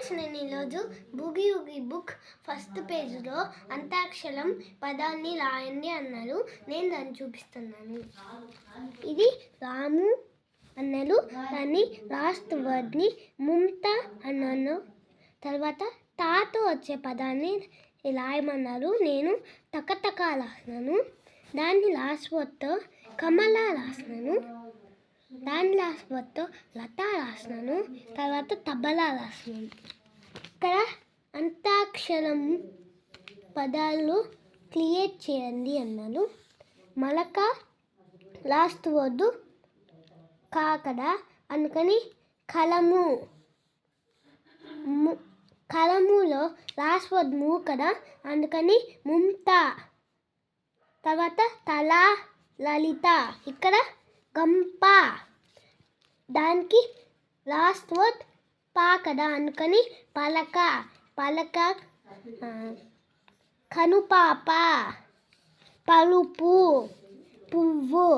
Friends, నేను ఈరోజు బూగి ఊగి బుక్ ఫస్ట్ పేజ్లో అంత్యాక్షరం పదాన్ని రాయండి అన్నారు. నేను దాన్ని చూపిస్తున్నాను. ఇది రాము అన్నారు. దాన్ని లాస్ట్ వర్డ్ని ముంతా అన్నాను. తర్వాత తాతో వచ్చే పదాన్ని రాయమన్నారు. నేను తకతక రాసినాను. దాన్ని లాస్ట్ వర్డ్తో కమల రాసినాను. దాని లాస్ట్ వర్డ్తో లత రాసినాను. తర్వాత తబలా రాసినాను. ఇక్కడ అంత్యాక్షరం పదాలు క్రియేట్ చేయండి అన్నారు. మలక లాస్ట్ వర్డ్ కాకడ, అందుకని కలము. కలములో లాస్ట్ వర్డ్ మూకడ, అందుకని ముంతా. తర్వాత తల లలిత, ఇక్కడ గంప. దానికి లాస్ట్ వర్డ్ పాకడ, అందుకని పలక. పలక కనుపాప, పలుపు, పువ్వు.